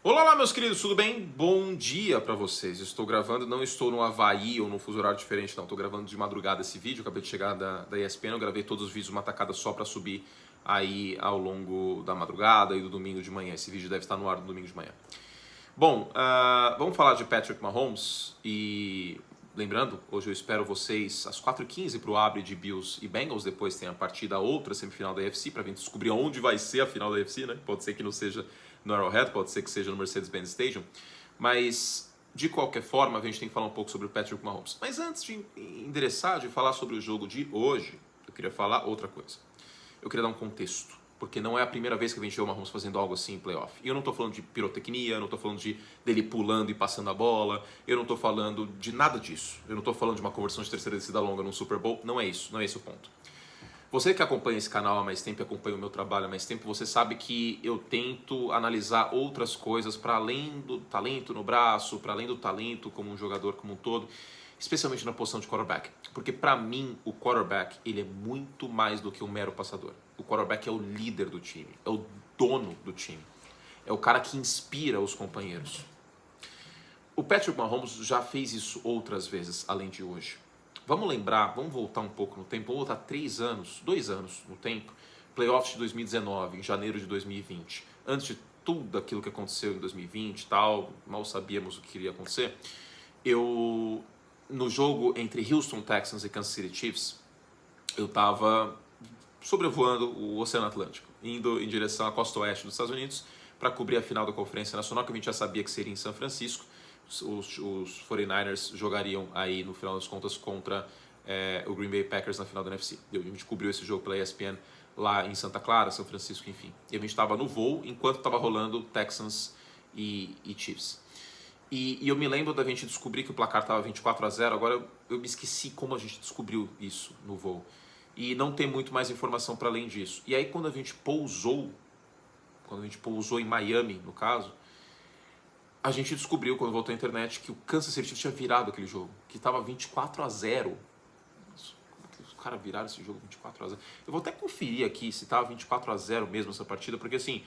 Olá, lá, meus queridos, tudo bem? Bom dia pra vocês. Estou gravando, não estou no Havaí ou num fuso horário diferente, não. Estou gravando de madrugada esse vídeo, acabei de chegar da ESPN, eu gravei todos os vídeos uma tacada só pra subir aí ao longo da madrugada e do domingo de manhã. Esse vídeo deve estar no ar no domingo de manhã. Bom, vamos falar de Patrick Mahomes e lembrando, hoje eu espero vocês às 4h15 para o abre de Bills e Bengals, depois tem a partida outra semifinal da AFC para a gente descobrir onde vai ser a final da AFC, né? Pode ser que não seja no Arrowhead, pode ser que seja no Mercedes-Benz Stadium, mas de qualquer forma a gente tem que falar um pouco sobre o Patrick Mahomes. Mas antes de endereçar, de falar sobre o jogo de hoje, eu queria falar outra coisa. Eu queria dar um contexto, porque não é a primeira vez que a gente vê o Mahomes fazendo algo assim em playoff. E eu não estou falando de pirotecnia, eu não estou falando dele pulando e passando a bola, eu não estou falando de nada disso. Eu não estou falando de uma conversão de terceira descida longa num Super Bowl, não é isso, não é esse o ponto. Você que acompanha esse canal há mais tempo e acompanha o meu trabalho há mais tempo, você sabe que eu tento analisar outras coisas para além do talento no braço, para além do talento como um jogador como um todo, especialmente na posição de quarterback. Porque para mim, o quarterback ele é muito mais do que um mero passador. O quarterback é o líder do time, é o dono do time, é o cara que inspira os companheiros. O Patrick Mahomes já fez isso outras vezes, além de hoje. Vamos lembrar, vamos voltar um pouco no tempo, vamos voltar 2 anos no tempo, playoffs de 2019, em janeiro de 2020. Antes de tudo aquilo que aconteceu em 2020 e tal, mal sabíamos o que iria acontecer, no jogo entre Houston Texans e Kansas City Chiefs, eu estava sobrevoando o Oceano Atlântico, indo em direção à costa oeste dos Estados Unidos para cobrir a final da Conferência Nacional, que a gente já sabia que seria em São Francisco. Os 49ers jogariam aí, no final das contas, contra o Green Bay Packers na final da NFC. A gente cobriu esse jogo pela ESPN lá em Santa Clara, São Francisco, enfim. E a gente estava no voo enquanto estava rolando Texans e Chiefs. E eu me lembro da gente descobrir que o placar estava 24-0, agora eu me esqueci como a gente descobriu isso no voo. E não tem muito mais informação para além disso. E aí quando a gente pousou em Miami, no caso, a gente descobriu, quando voltou à internet, que o Kansas City Chiefs tinha virado aquele jogo, que estava 24-0. Como que os caras viraram esse jogo 24-0? Eu vou até conferir aqui se estava 24-0 mesmo essa partida, porque assim,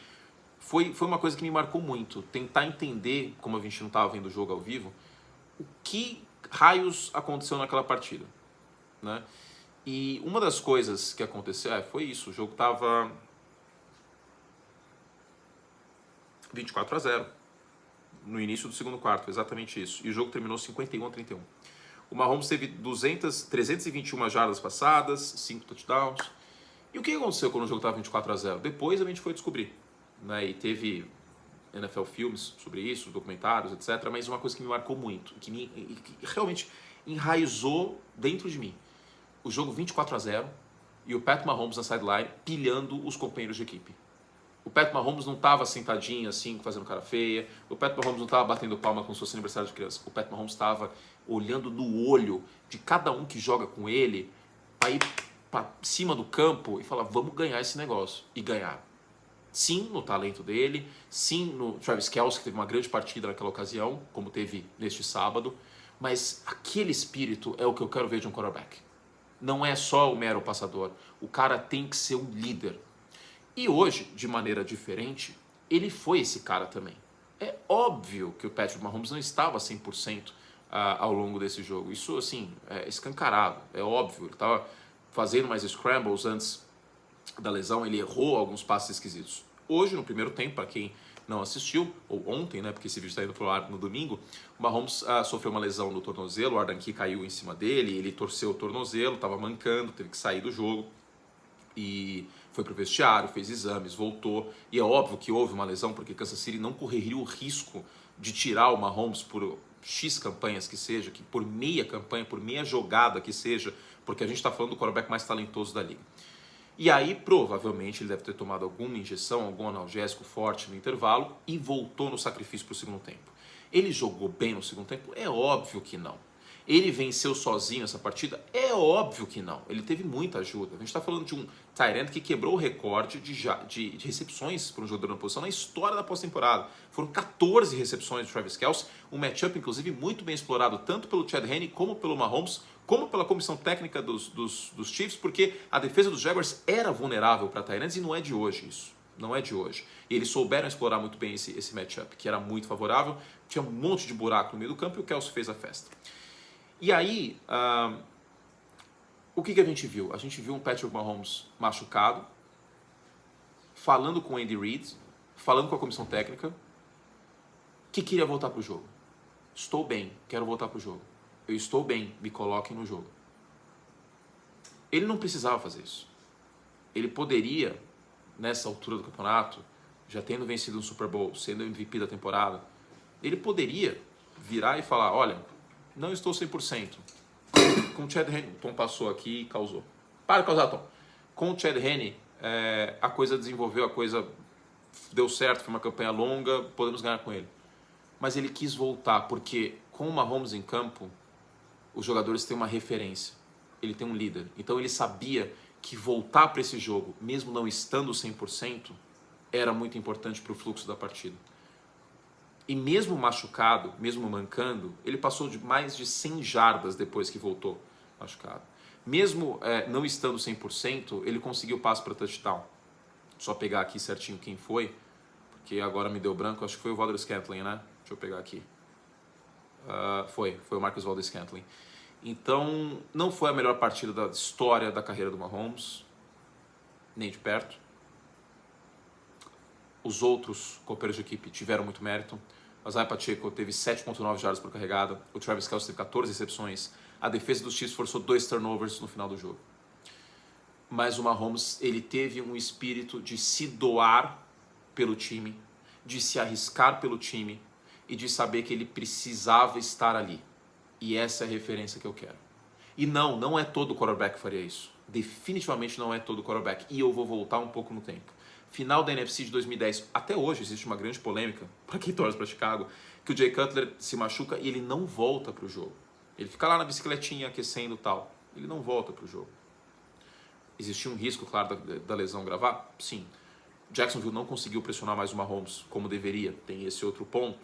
foi uma coisa que me marcou muito. Tentar entender, como a gente não estava vendo o jogo ao vivo, o que raios aconteceu naquela partida, né? E uma das coisas que aconteceu, foi isso, o jogo estava 24-0. No início do segundo quarto, exatamente isso. E o jogo terminou 51-31. O Mahomes teve 321 jardas passadas, 5 touchdowns. E o que aconteceu quando o jogo estava 24-0? Depois a gente foi descobrir, né? E teve NFL filmes sobre isso, documentários, etc. Mas uma coisa que me marcou muito, que realmente enraizou dentro de mim. O jogo 24-0 e o Pat Mahomes na sideline pilhando os companheiros de equipe. O Pat Mahomes não estava sentadinho assim, fazendo cara feia. O Pat Mahomes não estava batendo palma como se fosse aniversário de criança. O Pat Mahomes estava olhando no olho de cada um que joga com ele, aí para cima do campo e falar, vamos ganhar esse negócio. E ganhar. Sim, no talento dele. Sim, no Travis Kelce, que teve uma grande partida naquela ocasião, como teve neste sábado. Mas aquele espírito é o que eu quero ver de um quarterback. Não é só o mero passador. O cara tem que ser um líder. E hoje, de maneira diferente, ele foi esse cara também. É óbvio que o Patrick Mahomes não estava 100% ao longo desse jogo. Isso, assim, é escancarado, é óbvio. Ele estava fazendo mais scrambles antes da lesão, ele errou alguns passes esquisitos. Hoje, no primeiro tempo, para quem não assistiu, ou ontem, né, porque esse vídeo está indo pro ar no domingo, o Mahomes sofreu uma lesão no tornozelo, o Arden Key caiu em cima dele, ele torceu o tornozelo, estava mancando, teve que sair do jogo. E foi pro vestiário, fez exames, voltou. E é óbvio que houve uma lesão, porque Kansas City não correria o risco de tirar o Mahomes por X campanhas que seja, que por meia campanha, por meia jogada que seja, porque a gente está falando do quarterback mais talentoso da liga. E aí, provavelmente, ele deve ter tomado alguma injeção, algum analgésico forte no intervalo e voltou no sacrifício para o segundo tempo. Ele jogou bem no segundo tempo? É óbvio que não. Ele venceu sozinho essa partida? É óbvio que não. Ele teve muita ajuda. A gente está falando de um tight end que quebrou o recorde de recepções para um jogador na posição na história da pós-temporada. Foram 14 recepções de Travis Kelce, um matchup, inclusive, muito bem explorado tanto pelo Chad Henne como pelo Mahomes, como pela comissão técnica dos Chiefs, porque a defesa dos Jaguars era vulnerável para tight ends e não é de hoje isso. não é de hoje. E eles souberam explorar muito bem esse matchup, que era muito favorável, tinha um monte de buraco no meio do campo e o Kelce fez a festa. E aí, o que a gente viu? A gente viu um Patrick Mahomes machucado, falando com o Andy Reid, falando com a comissão técnica, que queria voltar para o jogo. Estou bem, quero voltar para o jogo. Eu estou bem, me coloquem no jogo. Ele não precisava fazer isso. Ele poderia, nessa altura do campeonato, já tendo vencido um Super Bowl, sendo MVP da temporada, ele poderia virar e falar, olha, não estou 100%. Com o Chad Henne, o Tom passou aqui e causou. Para de causar, Tom. Com o Chad Henne, a coisa desenvolveu, a coisa deu certo, foi uma campanha longa, podemos ganhar com ele. Mas ele quis voltar, porque com o Mahomes em campo, os jogadores têm uma referência. Ele tem um líder. Então ele sabia que voltar para esse jogo, mesmo não estando 100%, era muito importante para o fluxo da partida. E mesmo machucado, mesmo mancando, ele passou de mais de 100 jardas depois que voltou machucado. Mesmo não estando 100%, ele conseguiu passe para touchdown. Só pegar aqui certinho quem foi, porque agora me deu branco, acho que foi o Valdes-Scantling, né? Deixa eu pegar aqui. Foi o Marcus Valdes-Scantling. Então, não foi a melhor partida da história da carreira do Mahomes, nem de perto. Os outros companheiros de equipe tiveram muito mérito. O Isaiah Pacheco teve 7.9 jardas por carregada, o Travis Kelce teve 14 recepções, a defesa dos Chiefs forçou 2 turnovers no final do jogo. Mas o Mahomes, ele teve um espírito de se doar pelo time, de se arriscar pelo time e de saber que ele precisava estar ali. E essa é a referência que eu quero. E não é todo quarterback que faria isso. Definitivamente não é todo quarterback. E eu vou voltar um pouco no tempo. Final da NFC de 2010, até hoje existe uma grande polêmica, para quem torce para Chicago, que o Jay Cutler se machuca e ele não volta para o jogo. Ele fica lá na bicicletinha, aquecendo e tal. Ele não volta para o jogo. Existia um risco, claro, da lesão gravar? Sim. Jacksonville não conseguiu pressionar mais o Mahomes como deveria. Tem esse outro ponto.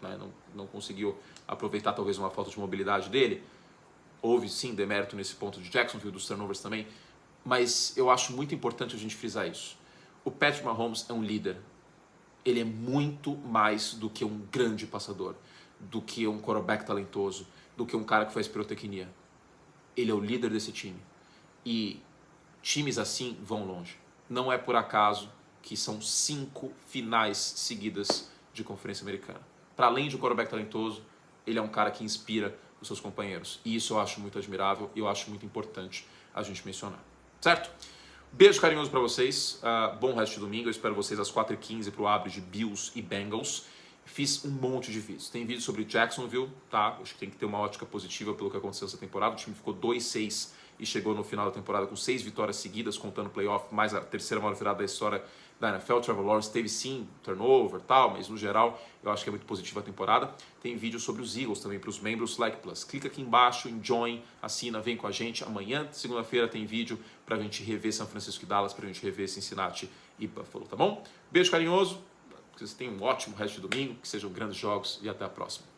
Né? Não conseguiu aproveitar talvez uma falta de mobilidade dele. Houve sim demérito nesse ponto de Jacksonville, dos turnovers também. Mas eu acho muito importante a gente frisar isso. O Patrick Mahomes é um líder. Ele é muito mais do que um grande passador, do que um quarterback talentoso, do que um cara que faz pirotecnia. Ele é o líder desse time. E times assim vão longe. Não é por acaso que são 5 finais seguidas de Conferência Americana. Para além de um quarterback talentoso, ele é um cara que inspira os seus companheiros. E isso eu acho muito admirável e eu acho muito importante a gente mencionar. Certo? Beijo carinhoso para vocês, bom resto de domingo, eu espero vocês às 4h15 para o abre de Bills e Bengals. Fiz um monte de vídeos, tem vídeo sobre Jacksonville, tá? Acho que tem que ter uma ótica positiva pelo que aconteceu essa temporada, o time ficou 2-6 e chegou no final da temporada com 6 vitórias seguidas, contando playoff, mais a terceira maior virada da história da NFL. Trevor Lawrence teve sim turnover e tal, mas no geral eu acho que é muito positiva a temporada. Tem vídeo sobre os Eagles também para os membros Like Plus. Clica aqui embaixo em Join, assina, vem com a gente. Amanhã, segunda-feira, tem vídeo para a gente rever São Francisco e Dallas, para a gente rever Cincinnati e Buffalo, tá bom? Beijo carinhoso, que vocês tenham um ótimo resto de domingo, que sejam grandes jogos e até a próxima.